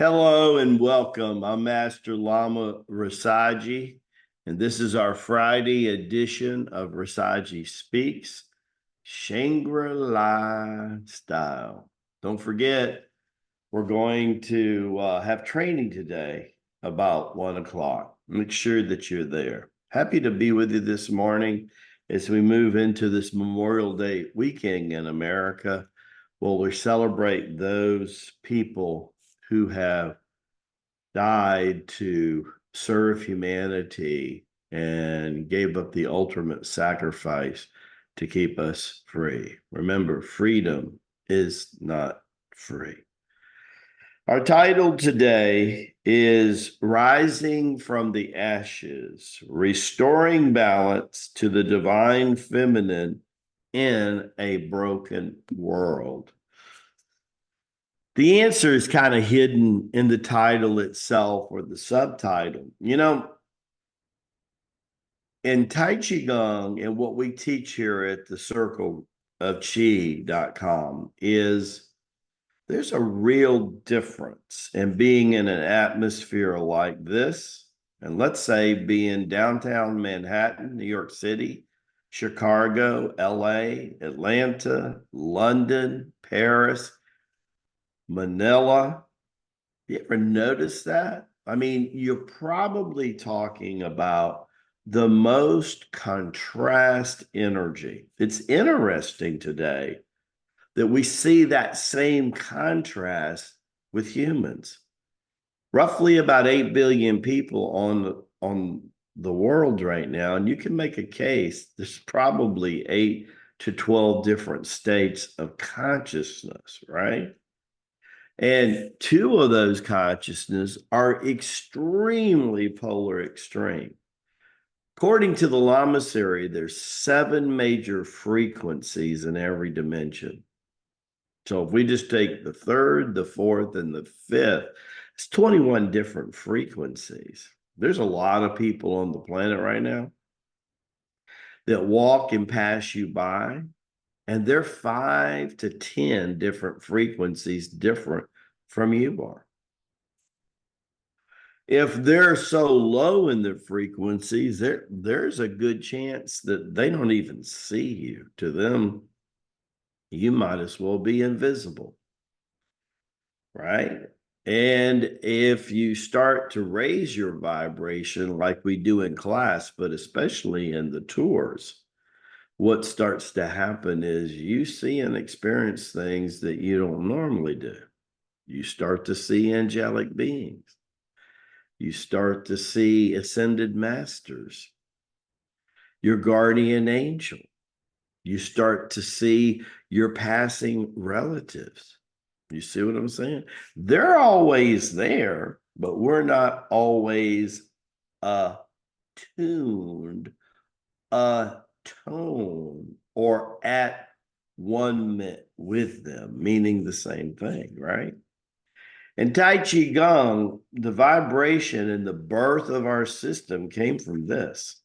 Hello and welcome. I'm Master Lama Rasaji, and this is our Friday edition of Rasaji Speaks Shangri-La Style. Don't forget, we're going to have training today about 1 o'clock. Make sure that you're there. Happy to be with you this morning as we move into this Memorial Day weekend in America. Well, we celebrate those people who have died to serve humanity and gave up the ultimate sacrifice to keep us free. Remember, freedom is not free. Our title today is Rising from the Ashes, Restoring Balance to the Divine Feminine in a Broken World. The answer is kind of hidden in the title itself or the subtitle. In Tai Chi Gung and what we teach here at the Circle of Chi.com is there's a real difference in being in an atmosphere like this. And let's say being downtown Manhattan, New York City, Chicago, LA, Atlanta, London, Paris, Manila. You ever notice that? I mean, you're probably talking about the most contrast energy. It's interesting today that we see that same contrast with humans. Roughly about 8 billion people on the world right now, and you can make a case there's probably 8 to 12 different states of consciousness, right? And two of those consciousness are extremely polar extreme. According to the Lamasery, there's 7 major frequencies in every dimension. So if we just take the third, the fourth, and the fifth, it's 21 different frequencies. There's a lot of people on the planet right now that walk and pass you by, and they're 5 to 10 different frequencies different from you are. If they're so low in the frequencies, there's a good chance that they don't even see you. To them, you might as well be invisible, right? And if you start to raise your vibration like we do in class, but especially in the tours, what starts to happen is you see and experience things that you don't normally do. You start to see angelic beings. You start to see ascended masters, your guardian angel. You start to see your passing relatives. You see what I'm saying? They're always there, but we're not always attuned, atone, or at one with them, meaning the same thing, right? In Tai Chi Gung, the vibration and the birth of our system came from this.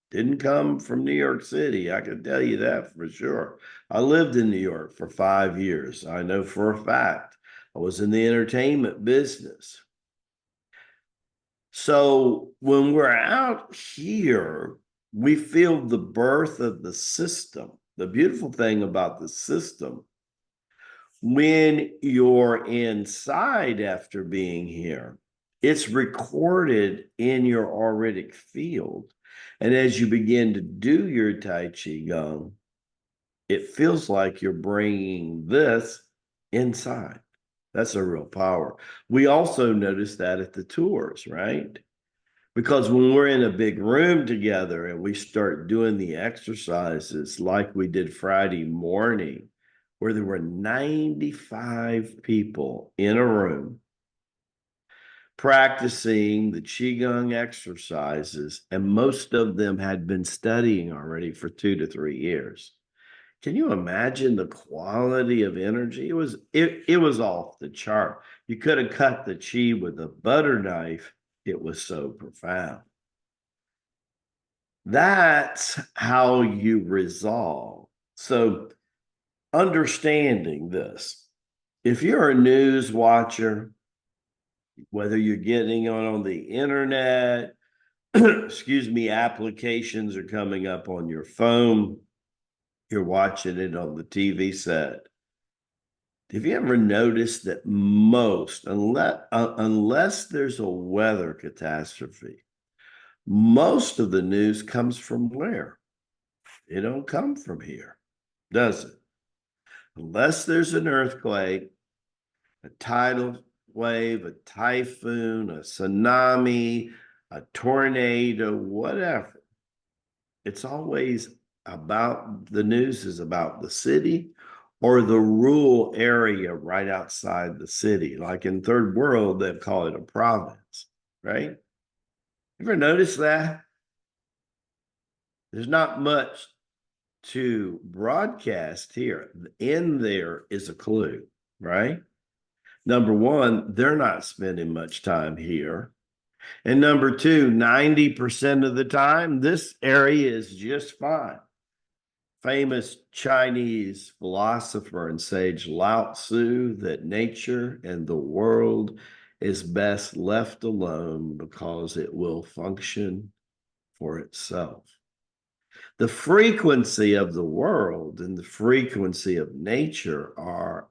Didn't come from New York City. I can tell you that for sure. I lived in New York for 5 years. I know for a fact. I was in the entertainment business. So when we're out here, we feel the birth of the system. The beautiful thing about the system, when you're inside after being here, it's recorded in your auric field. And as you begin to do your Tai Chi Gung, it feels like you're bringing this inside. That's a real power. We also notice that at the tours, right? Because when we're in a big room together and we start doing the exercises like we did Friday morning, where there were 95 people in a room practicing the Qigong exercises, and most of them had been studying already for 2 to 3 years. Can you imagine the quality of energy? It was off the chart. You could have cut the chi with a butter knife. It was so profound. That's how you resolve. So understanding this, if you're a news watcher, Whether you're getting on the internet, excuse me, applications are coming up on your phone, you're watching it on the TV set. Have you ever noticed that unless there's a weather catastrophe, most of the news comes from where? It don't come from here, does it? Unless there's an earthquake, a tidal wave, a typhoon, a tsunami, a tornado, whatever. It's always about the news is about the city or the rural area right outside the city. Like in third world, they call it a province, right? Ever notice that? There's not much to broadcast here. In there is a clue, right? Number one, they're not spending much time here. And number two, 90% of the time, this area is just fine. Famous Chinese philosopher and sage Lao Tzu that nature and the world is best left alone because it will function for itself. The frequency of the world and the frequency of nature are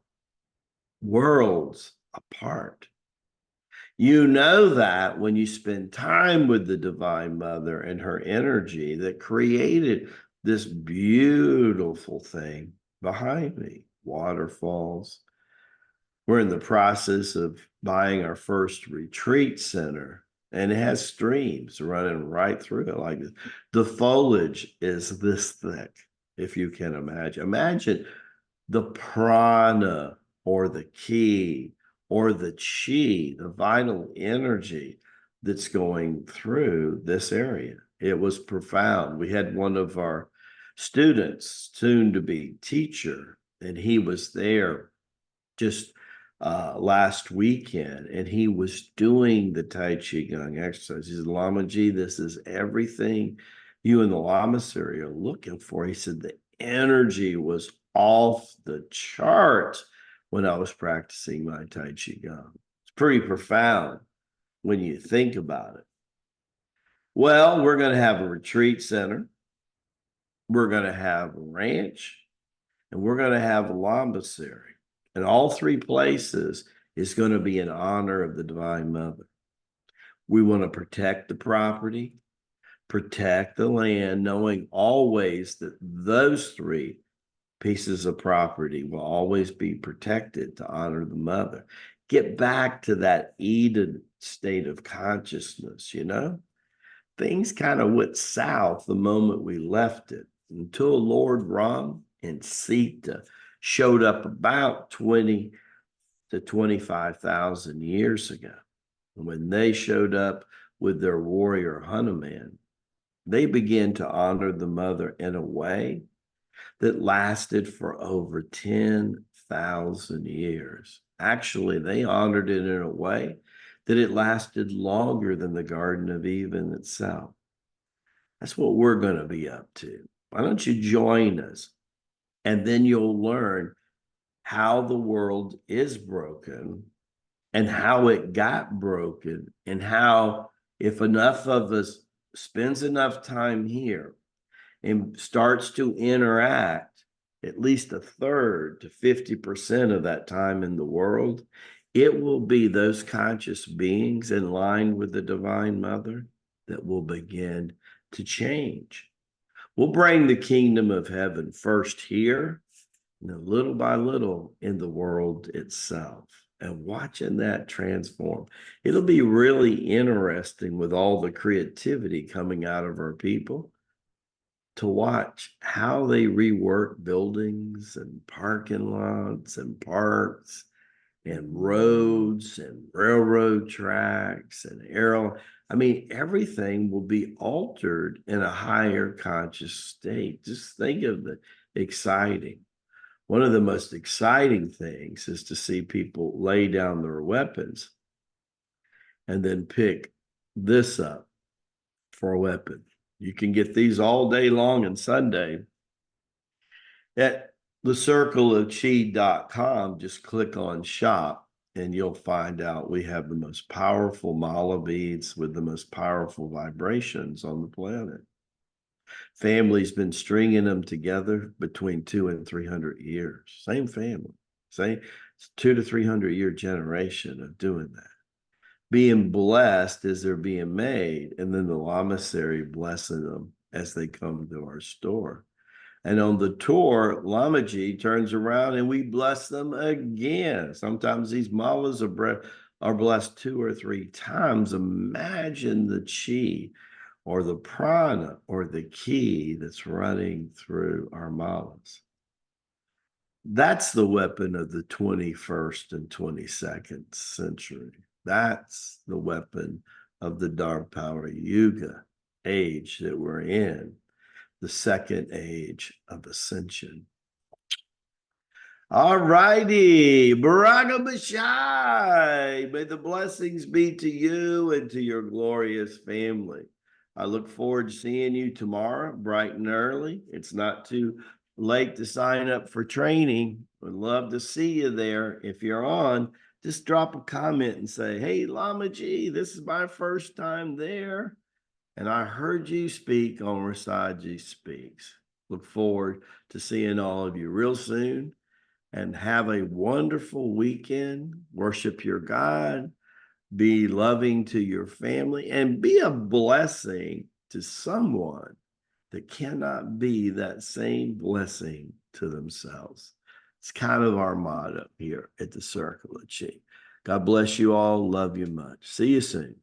worlds apart. You know that when you spend time with the Divine Mother and her energy that created this beautiful thing behind me, waterfalls. We're in the process of buying our first retreat center, and it has streams running right through it like this. The foliage is this thick, if you can imagine. Imagine the prana or the ki or the chi, the vital energy that's going through this area. It was profound. We had one of our students, soon to be teacher, and he was there just last weekend, and he was doing the Tai Chi Gung exercise. He said, Lama Ji, this is everything you and the Lamasery are looking for. He said the energy was off the charts when I was practicing my Tai Chi Gung. It's pretty profound when you think about it. Well, we're going to have a retreat center. We're going to have a ranch, and we're going to have a Lamasery. And all three places is going to be in honor of the Divine Mother. We want to protect the property, protect the land, knowing always that those three pieces of property will always be protected to honor the mother. Get back to that Eden state of consciousness, you know? Things kind of went south the moment we left it until Lord Ram and Sita showed up about 20 to 25,000 years ago. And when they showed up with their warrior Hanuman, they began to honor the mother in a way that lasted for over 10,000 years. Actually, they honored it in a way that it lasted longer than the Garden of Eden itself. That's what we're going to be up to. Why don't you join us? And then you'll learn how the world is broken and how it got broken, and how, if enough of us spends enough time here and starts to interact at least a third to 50% of that time in the world, it will be those conscious beings in line with the Divine Mother that will begin to change. We'll bring the kingdom of heaven first here, and then little by little in the world itself, and watching that transform. It'll be really interesting with all the creativity coming out of our people to watch how they rework buildings and parking lots and parks and roads and railroad tracks and aero. I mean, everything will be altered in a higher conscious state. Just think of the exciting. One of the most exciting things is to see people lay down their weapons and then pick this up for a weapon. You can get these all day long and Sunday at thecircleofchi.com. Just click on shop, and you'll find out we have the most powerful mala beads with the most powerful vibrations on the planet. Family's been stringing them together between 200 and 300 years. Same family, same 200 to 300 year generation of doing that. Being blessed as they're being made, and then the lamasery blessing them as they come to our store. And on the tour, Lamaji turns around and we bless them again. Sometimes these malas are blessed 2 or 3 times. Imagine the chi or the prana or the ki that's running through our malas. That's the weapon of the 21st and 22nd century. That's the weapon of the Dark Power Yuga age that we're in, the second age of ascension. All righty, Baraka Bashai. May the blessings be to you and to your glorious family. I look forward to seeing you tomorrow, bright and early. It's not too late to sign up for training. Would love to see you there. If you're on, just drop a comment and say, hey, Lama G, this is my first time there. And I heard you speak on Rasaji Speaks. Look forward to seeing all of you real soon. And have a wonderful weekend. Worship your God. Be loving to your family and be a blessing to someone that cannot be that same blessing to themselves. It's kind of our motto here at the Circle of Chi. God bless you all. Love you much. See you soon.